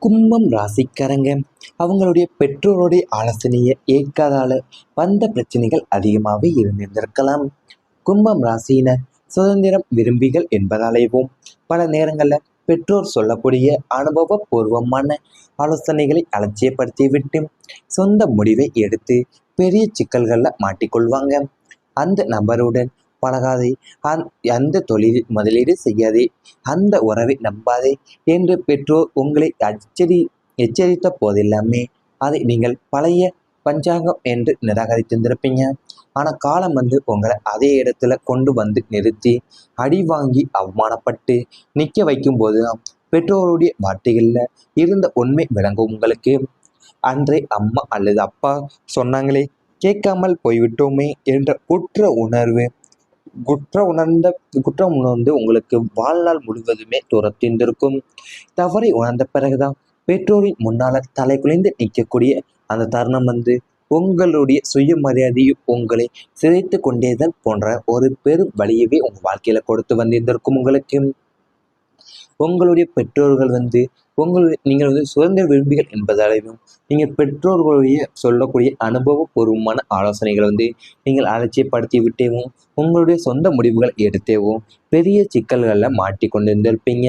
கும்பம் ராசிக்காரங்க அவங்களுடைய பெற்றோருடைய ஆலோசனையை ஏற்காதால வந்த பிரச்சனைகள் அதிகமாகவே இருந்திருந்திருக்கலாம். கும்பம் ராசியினர் சுதந்திரம் விரும்பிகள் என்பதாலேயும் பல நேரங்களில் பெற்றோர் சொல்லக்கூடிய அனுபவபூர்வமான ஆலோசனைகளை அலட்சியப்படுத்தி விட்டு சொந்த முடிவை எடுத்து பெரிய சிக்கல்களில் மாட்டிக்கொள்வாங்க. அந்த நபருடன் பழகாதே, அந்த தொழிலில் முதலீடு செய்யாதே, அந்த உறவை நம்பாதே என்று பெற்றோர் உங்களை எச்சரித்த போதெல்லாமே அதை நீங்கள் பழைய பஞ்சாங்கம் என்று நிராகரித்திருந்திருப்பீங்க. ஆனால் காலம் உங்களை அதே இடத்துல கொண்டு வந்து நிறுத்தி அடி வாங்கி அவமானப்பட்டு நிற்க வைக்கும் போது தான் பெற்றோருடைய வார்த்தைகளில் இருந்த உண்மை விளங்கும் உங்களுக்கு. அன்றே அம்மா அல்லது அப்பா சொன்னாங்களே, கேட்காமல் போய்விட்டோமே என்ற குற்றம் உணர்ந்து உங்களுக்கு வாழ்நாள் முழுவதுமே துரத்திருந்திருக்கும். தவறை உணர்ந்த பிறகுதான் பெற்றோரின் முன்னால தலை குலைந்து நிற்கக்கூடிய அந்த தருணம் உங்களுடைய சுயமரியாதையும் உங்களை சிதைத்து கொண்டேதான் போன்ற ஒரு பெரும் வழியவே உங்க வாழ்க்கையில கொடுத்து வந்திருந்திருக்கும் உங்களுக்கு. உங்களுடைய பெற்றோர்கள் நீங்கள் சுதந்திர விரும்பிகள் என்பதாலையும் நீங்கள் பெற்றோர்களுடைய சொல்லக்கூடிய அனுபவபூர்வமான ஆலோசனைகளை நீங்கள் அலட்சியப்படுத்தி விட்டேவும் உங்களுடைய சொந்த முடிவுகளை எடுத்தேவும் பெரிய சிக்கல்களில் மாட்டிக்கொண்டிருந்திருப்பீங்க.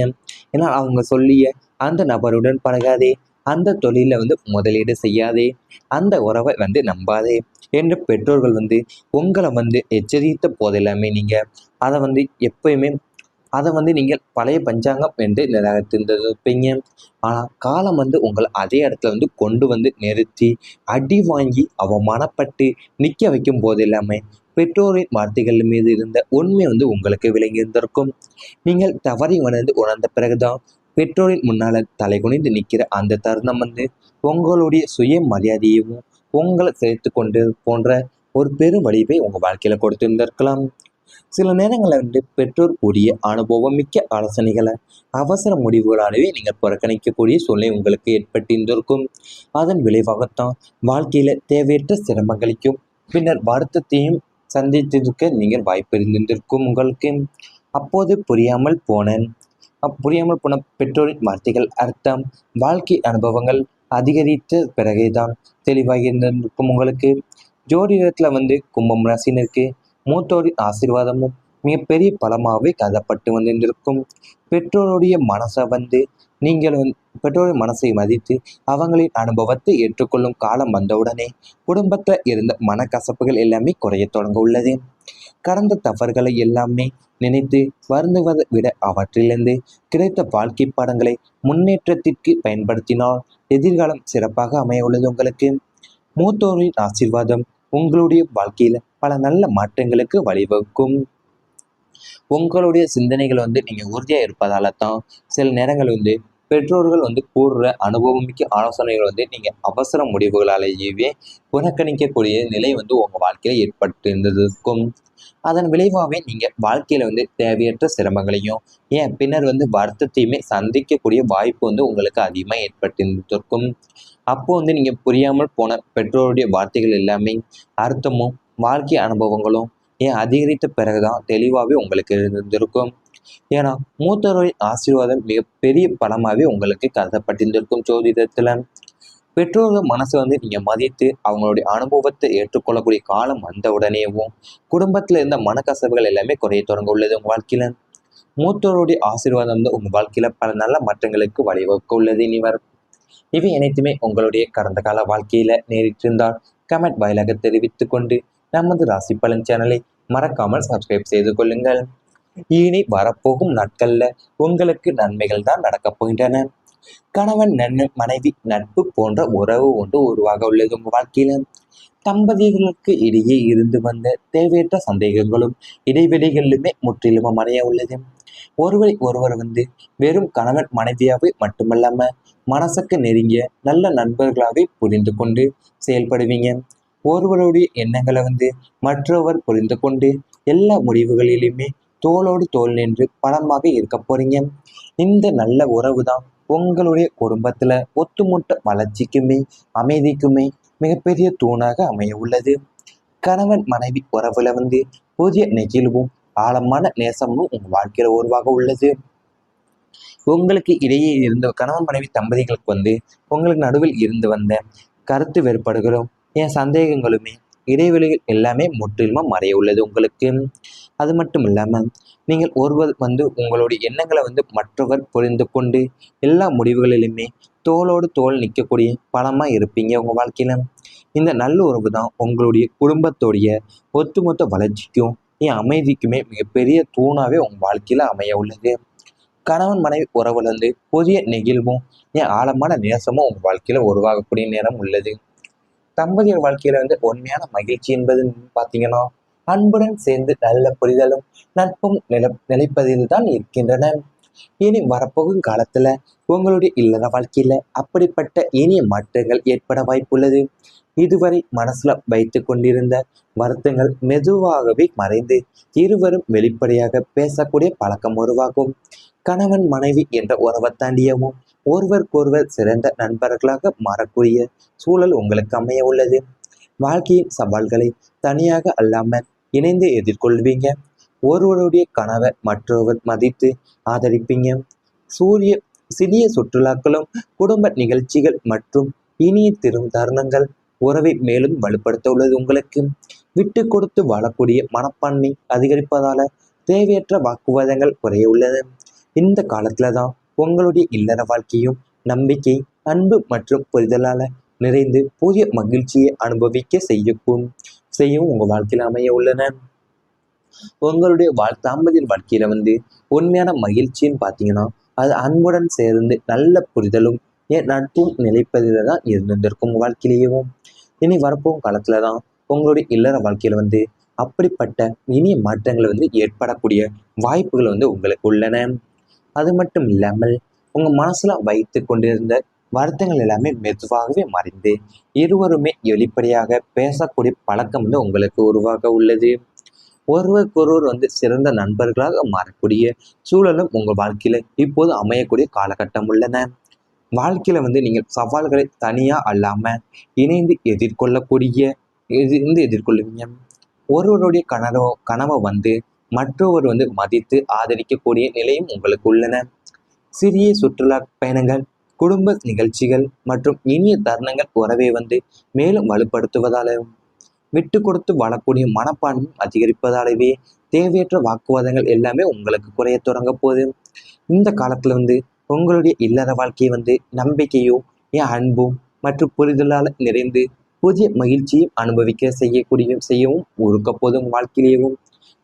ஏன்னா அவங்க சொல்லிய அந்த நபருடன் பழகாதே, அந்த தொழிலில் முதலீடு செய்யாதே, அந்த உறவை நம்பாதே என்று பெற்றோர்கள் உங்களை எச்சரித்த போதெல்லாமே நீங்கள் அதை எப்பயுமே நீங்கள் பழைய பஞ்சாங்கம் என்று நிராகரித்திருந்திருப்பீங்க. ஆனால் காலம் உங்களை அதே இடத்துல கொண்டு நிறுத்தி அடி வாங்கி அவமானப்பட்டு நிற்க வைக்கும் போது எல்லாமே பெற்றோரின் வார்த்தைகள் மீது இருந்த உண்மை உங்களுக்கு விளங்கி இருந்திருக்கும். நீங்கள் தவறி உணர்ந்த பிறகுதான் பெற்றோரின் முன்னால் தலை குனிந்து நிற்கிற அந்த தருணம் உங்களுடைய சுய மரியாதையையும் உங்களை சேர்த்து கொண்டு போன்ற ஒரு பெரும் வடிவை உங்கள் வாழ்க்கையில் கொடுத்திருந்திருக்கலாம். சில நேரங்களில் பெற்றோர் கூடிய அனுபவம் மிக்க ஆலோசனைகளை அவசர முடிவுகளாகவே நீங்கள் புறக்கணிக்கக்கூடிய சூழ்நிலை உங்களுக்கு ஏற்பட்டிருந்திருக்கும். அதன் விளைவாகத்தான் வாழ்க்கையில் தேவையற்ற சிரமங்களையும் பின்னர் வருத்தத்தையும் சந்தித்திருக்க நீங்கள் வாய்ப்பு இருந்திருக்கும் உங்களுக்கு. அப்போது புரியாமல் போன பெற்றோரின் வார்த்தைகள் அர்த்தம் வாழ்க்கை அனுபவங்கள் அதிகரித்த பிறகுதான் தெளிவாகி இருந்திருக்கும் உங்களுக்கு. ஜோதிடத்தில் கும்பம் ராசினருக்கு மூத்தோரின் ஆசீர்வாதமும் மிகப்பெரிய பலமாகவே கருதப்பட்டு வந்திருக்கும். பெற்றோருடைய மனசை நீங்கள் பெற்றோரின் மனசை மதித்து அவங்களின் அனுபவத்தை ஏற்றுக்கொள்ளும் காலம் வந்தவுடனே குடும்பத்தில் இருந்த மனக்கசப்புகள் எல்லாமே குறைய தொடங்க உள்ளது. கடந்த தவறுகளை எல்லாமே நினைத்து வருந்துவதை விட அவற்றிலிருந்து கிடைத்த வாழ்க்கை பாடங்களை முன்னேற்றத்திற்கு பயன்படுத்தினால் எதிர்காலம் சிறப்பாக அமைய உள்ளது உங்களுக்கு. மூத்தோரின் ஆசீர்வாதம் உங்களுடைய வாழ்க்கையில பல நல்ல மாற்றங்களுக்கு வழிவகுக்கும். உங்களுடைய சிந்தனைகள் நீங்க உறுதியா இருப்பதால தான் சில நேரங்கள் பெற்றோர்கள் கூறுற அனுபவமிக்க ஆலோசனைகள் நீங்க அவசர முடிவுகளாலேயே புறக்கணிக்கக்கூடிய நிலை உங்க வாழ்க்கையில ஏற்பட்டு இருந்ததுக்கும். அதன் விளைவாகவே நீங்க வாழ்க்கையில தேவையற்ற சிரமங்களையும் ஏன் பின்னர் வருத்தத்தையுமே சந்திக்கக்கூடிய வாய்ப்பு உங்களுக்கு அதிகமாக ஏற்பட்டிருந்திருக்கும். அப்போ நீங்க புரியாமல் போன பெற்றோருடைய வார்த்தைகள் எல்லாமே அர்த்தமும் வாழ்க்கை அனுபவங்களும் ஏன் அதிகரித்த பிறகுதான் தெளிவாகவே உங்களுக்கு இருந்திருக்கும். ஏன்னா மூத்தோரின் ஆசீர்வாதம் மிகப்பெரிய பலமாகவே உங்களுக்கு கருதப்பட்டிருந்திருக்கும். ஜோதிடத்துல பெற்றோர்கள் மனசை நீங்க மதித்து அவங்களுடைய அனுபவத்தை ஏற்றுக்கொள்ளக்கூடிய காலம் வந்த உடனேவும் குடும்பத்துல இருந்த மனக்கசவுகள் எல்லாமே குறைய தொடங்க உள்ளது உங்க வாழ்க்கையில. மூத்தோருடைய ஆசீர்வாதம் உங்க வாழ்க்கையில பல நல்ல மாற்றங்களுக்கு வழிவகுக்க உள்ளது இனி வரும். இவை அனைத்துமே உங்களுடைய கடந்த கால வாழ்க்கையில நேரிட்டிருந்தால் கமெண்ட் வாயிலாக தெரிவித்துக் கொண்டு நமது ராசி பலன் சேனலை மறக்காமல் சப்ஸ்கிரைப் செய்து கொள்ளுங்கள். இனி வரப்போகும் நாட்கள்ல உங்களுக்கு நன்மைகள் தான் நடக்கப் போகின்றன. கணவன் மனைவி நட்பு போன்ற உறவு ஒன்று உருவாக உள்ளது உங்க வாழ்க்கையில. தம்பதிகளுக்கு இடையே இருந்து வந்த தேவையற்ற சந்தேகங்களும் இடைவெளிகளிலுமே முற்றிலும் அடைய உள்ளது. ஒருவர் வெறும் கணவன் மனைவியாவே மட்டுமல்லாம மனசுக்கு நெருங்கிய நல்ல நண்பர்களாகவே புரிந்து கொண்டு செயல்படுவீங்க. ஒருவருடைய எண்ணங்களை மற்றவர் புரிந்து கொண்டு எல்லா முடிவுகளிலுமே தோளோடு தோல் நின்று பலமாக இருக்க போறீங்க. இந்த நல்ல உறவு தான் உங்களுடைய குடும்பத்துல ஒத்துமொட்ட வளர்ச்சிக்குமே அமைதிக்குமே மிகப்பெரிய தூணாக அமைய உள்ளது. கணவன் மனைவி உறவுல புதிய நெகிழ்வும் ஆழமான நேசமும் உங்க வாழ்க்கையில உருவாக உள்ளது. உங்களுக்கு இடையே இருந்த கணவன் மனைவி தம்பதிகளுக்கு உங்களுக்கு நடுவில் இருந்து வந்த கருத்து வேறுபாடுகளும் சந்தேகங்களுமே இடைவெளிகள் எல்லாமே முற்றிலுமா மறைய உள்ளது உங்களுக்கு. அது மட்டும் இல்லாமல் நீங்கள் ஒருவர் உங்களுடைய எண்ணங்களை மற்றவர் புரிந்து கொண்டு எல்லா முடிவுகளிலுமே தோளோடு தோள் நிற்கக்கூடிய பலமாக இருப்பீங்க உங்கள் வாழ்க்கையில். இந்த நல்ல உறவு தான் உங்களுடைய குடும்பத்தோடைய ஒட்டுமொத்த வளர்ச்சிக்கும் அமைதிக்குமே மிகப்பெரிய தூணாகவே உங்கள் வாழ்க்கையில் அமைய உள்ளது. கணவன் மனைவி உறவுல புதிய நெகிழ்வும் ஆழமான நேசமும் உங்கள் வாழ்க்கையில உருவாகக்கூடிய நேரம் உள்ளது. தம்பதியர் வாழ்க்கையில உண்மையான மகிழ்ச்சி என்பது பார்த்தீங்கன்னா அன்புடன் சேர்ந்து நல்ல புரிதலும் நட்பும் நிலைப்பதில் தான் இருக்கின்றன. இனி வரப்போகும் காலத்துல உங்களுடைய இல்லற வாழ்க்கையில அப்படிப்பட்ட இனிய மாற்றங்கள் ஏற்பட வாய்ப்புள்ளது. இதுவரை மனசுல வைத்து கொண்டிருந்த வருத்தங்கள் மெதுவாகவே மறைந்து இருவரும் வெளிப்படையாக பேசக்கூடிய பழக்கம் உருவாகும். கணவன் மனைவி என்ற உறவை தாண்டியவும் ஒருவருக்கொருவர் சிறந்த நண்பர்களாக மாறக்கூடிய சூழல் உங்களுக்கு அமைய உள்ளது. வாழ்க்கையின் சவால்களை தனியாக அல்லாமல் இணைந்து எதிர்கொள்வீங்க. ஒருவருடைய கனவை மற்றொருவர் மதித்து ஆதரிப்பீங்க. சூரிய சிறிய சுற்றுலாக்களும் குடும்ப நிகழ்ச்சிகள் மற்றும் இனிய தருணங்கள் உறவை மேலும் வலுப்படுத்த உள்ளது உங்களுக்கு. விட்டு கொடுத்து வாழக்கூடிய மனப்பான்மை அதிகரிப்பதால தேவையற்ற வாக்குவாதங்கள் குறைய உள்ளது. இந்த காலத்துல தான் உங்களுடைய இல்லற வாழ்க்கையும் நம்பிக்கை, அன்பு மற்றும் புரிதலால நிறைந்து புதிய மகிழ்ச்சியை அனுபவிக்க செய்யும் உங்க வாழ்க்கையில அமைய உள்ளன. உங்களுடைய தாம்பதிய வாழ்க்கையில உண்மையான மகிழ்ச்சின்னு பார்த்தீங்கன்னா அது அன்புடன் சேர்ந்து நல்ல புரிதலும் நட்பும் நிலைப்பதில தான் இருந்திருக்கும் வாழ்க்கையிலேயும். இனி வரப்போகும் காலத்துல தான் உங்களுடைய இல்லற வாழ்க்கையில அப்படிப்பட்ட இனிய மாற்றங்கள் ஏற்படக்கூடிய வாய்ப்புகள் உங்களுக்கு உள்ளன. அது மட்டும் இல்லாமல் உங்க மனசுல வைத்து கொண்டிருந்த வருத்தங்கள் எல்லாமே மெதுவாகவே மறைந்து இருவருமே வெளிப்படையாக பேசக்கூடிய பழக்கம் உங்களுக்கு உருவாக உள்ளது. ஒருவருக்கொருவர் சிறந்த நண்பர்களாக மாறக்கூடிய சூழலும் உங்கள் வாழ்க்கையில இப்போது அமையக்கூடிய காலகட்டம் உள்ளன. வாழ்க்கையில நீங்கள் சவால்களை தனியா அல்லாம இணைந்து எதிர்கொள்ளுவீங்க. ஒருவருடைய கனவை மற்றவர் மதித்து ஆதரிக்கக்கூடிய நிலையும் உங்களுக்கு உள்ளன. சிறிய சுற்றுலா பயணங்கள், குடும்ப நிகழ்ச்சிகள் மற்றும் இனிய தருணங்கள் உறவை மேலும் வலுப்படுத்துவதாலும் விட்டு கொடுத்து வாழக்கூடிய மனப்பான்மையும் அதிகரிப்பதாலவே தேவையற்ற வாக்குவாதங்கள் எல்லாமே உங்களுக்கு குறைய தொடங்க போகுது. இந்த காலத்துல உங்களுடைய இல்லற வாழ்க்கையை நம்பிக்கையும் அன்பும் மற்றும் புரிதலால் நிறைந்து புதிய மகிழ்ச்சியும் அனுபவிக்க செய்யவும் இருக்க போதும் வாழ்க்கையிலேயும்.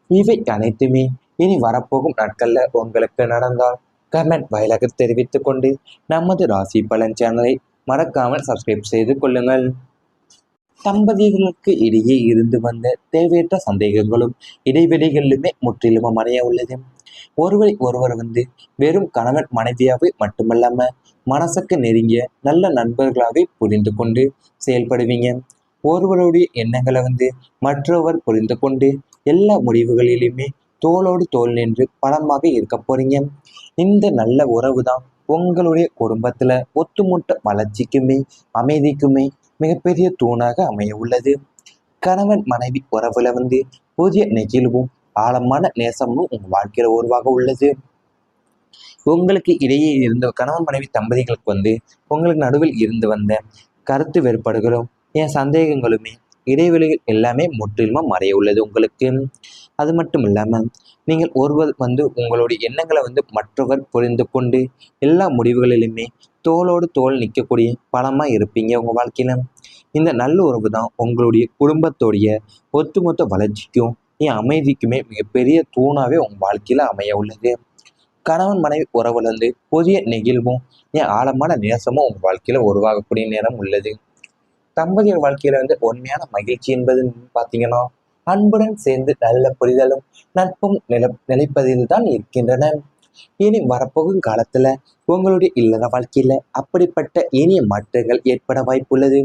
இவை அனைத்துமே இனி வரப்போகும் நாட்கள்ல உங்களுக்கு நடந்தால் கமெண்ட் வாயிலாக தெரிவித்துக் கொண்டு நமது ராசி பலன் சேனலை மறக்காமல் சப்ஸ்கிரைப் செய்து கொள்ளுங்கள். தம்பதிகளுக்கு இடையே இருந்து வந்த தேவையற்ற சந்தேகங்களும் இடைவெளிகளிலுமே முற்றிலும் மறைய உள்ளது. ஒருவர் வெறும் கணவன் மனைவியாவே மட்டுமல்லாம மனசுக்கு நெருங்கிய நல்ல நண்பர்களாகவே புரிந்து கொண்டு செயல்படுவீங்க. ஒருவருடைய எண்ணங்களை மற்றவர் புரிந்து கொண்டு எல்லா முடிவுகளிலுமே தோளோடு தோல் நின்று பலமாக இருக்க போறீங்க. இந்த நல்ல உறவு தான் உங்களுடைய குடும்பத்துல ஒட்டுமொத்த வளர்ச்சிக்குமே அமைதிக்குமே மிகப்பெரிய தூணாக அமைய உள்ளது. கணவன் மனைவி உறவுல புதிய நெகிழ்வும் ஆழமான நேசமும் உங்க வாழ்க்கையில உருவாக உள்ளது. உங்களுக்கு இடையே இருந்த கணவன் மனைவி தம்பதிகளுக்கு உங்களுக்கு நடுவில் இருந்து வந்த கருத்து வேறுபாடுகளும் சந்தேகங்களுமே இடைவெளிகள் எல்லாமே முற்றிலுமா மறைய உள்ளது உங்களுக்கு. அது மட்டும் இல்லாமல் நீங்கள் ஒருவர் உங்களுடைய எண்ணங்களை மற்றவர் புரிந்து கொண்டு எல்லா முடிவுகளிலுமே தோளோடு தோள் நிற்கக்கூடிய பலமாக இருப்பீங்க உங்கள் வாழ்க்கையில. இந்த நல்ல உறவு தான் உங்களுடைய குடும்பத்தோடைய ஒட்டுமொத்த வளர்ச்சிக்கும் அமைதிக்குமே மிகப்பெரிய தூணாகவே உங்கள் வாழ்க்கையில் அமைய உள்ளது. கணவன் மனைவி உறவுல புதிய நெகிழ்வும் ஆழமான நேசமும் உங்கள் வாழ்க்கையில் உருவாகக்கூடிய நேரம் உள்ளது. தம்பதியர் வாழ்க்கையில உண்மையான மகிழ்ச்சி என்பது பார்த்தீங்கன்னா அன்புடன் சேர்ந்து நல்ல புரிதலும் நட்பும் நிலைப்பதில் தான் இருக்கின்றன. இனி வரப்போகும் காலத்துல உங்களுடைய இல்லற வாழ்க்கையில அப்படிப்பட்ட இனிய மாற்றங்கள் ஏற்பட வாய்ப்புள்ளது.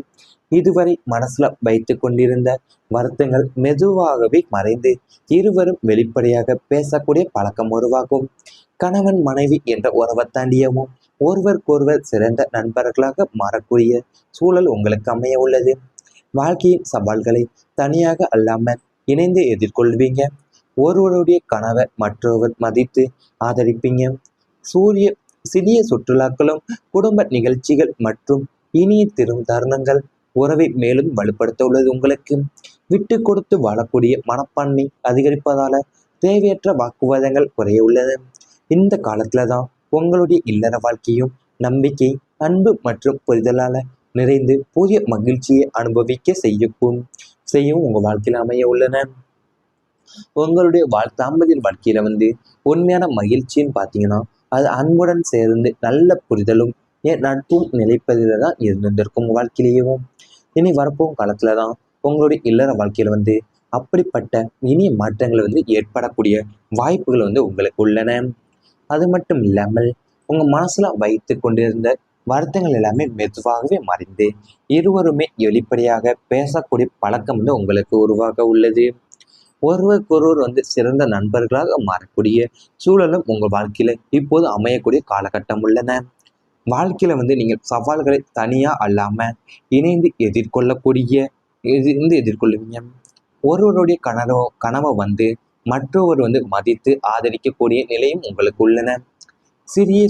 இதுவரை மனசுல வைத்து கொண்டிருந்த வருத்தங்கள் மெதுவாகவே மறைந்து இருவரும் வெளிப்படையாக பேசக்கூடிய பழக்கம் உருவாகும். கணவன் மனைவி என்ற உறவை தாண்டியவும் ஒருவருக்கொருவர் சிறந்த நண்பர்களாக மாறக்கூடிய சூழல் உங்களுக்கு அமைய உள்ளது. வாழ்க்கையின் சவால்களை தனியாக அல்லாமல் இணைந்து எதிர்கொள்வீங்க. ஒருவருடைய கனவை மற்றொருவர் மதித்து ஆதரிப்பீங்க. சூரிய சிறிய சுற்றுலாக்களும் குடும்ப நிகழ்ச்சிகள் மற்றும் இனிய தருணங்கள் உறவை மேலும் வலுப்படுத்த உள்ளது. உங்களுக்கு விட்டு கொடுத்து வாழக்கூடிய மனப்பான்மை அதிகரிப்பதால தேவையற்ற வாக்குவாதங்கள் குறைய உள்ளது. இந்த காலத்துல தான் உங்களுடைய இல்லற வாழ்க்கையும் நம்பிக்கை, அன்பு மற்றும் புரிதலால நிறைந்து புதிய மகிழ்ச்சியை அனுபவிக்க செய்யும் உங்க வாழ்க்கையில அமைய உள்ளன. உங்களுடைய தாம்பதிய வாழ்க்கையில உண்மையான மகிழ்ச்சின்னு பார்த்தீங்கன்னா அது அன்புடன் சேர்ந்து நல்ல புரிதலும் நட்பும் நிலைப்பதில் தான் இருந்திருக்கும் உங்க வாழ்க்கையிலேயும். இனி வரப்போகும் காலத்துல தான் உங்களுடைய இல்லற வாழ்க்கையில அப்படிப்பட்ட இனிய மாற்றங்கள் ஏற்படக்கூடிய வாய்ப்புகள் உங்களுக்கு உள்ளன. அது மட்டும் இல்லாமல் உங்க மனசுல வைத்து கொண்டிருந்த வருத்தங்கள் எல்லாமே மெதுவாகவே மறைந்து இருவருமே வெளிப்படையாக பேசக்கூடிய பழக்கம் உங்களுக்கு உருவாக உள்ளது. ஒருவருக்கொருவர் சிறந்த நண்பர்களாக மாறக்கூடிய சூழலும் உங்கள் வாழ்க்கையில இப்போது அமையக்கூடிய காலகட்டம் உள்ளன. வாழ்க்கையில நீங்கள் சவால்களை தனியா அல்லாம இணைந்து எதிர்கொள்ளுவீங்க. ஒருவருடைய கனவை மற்றொரு மதித்து ஆதரிக்கக்கூடிய நிலையும் உங்களுக்கு உள்ளன. சிறிய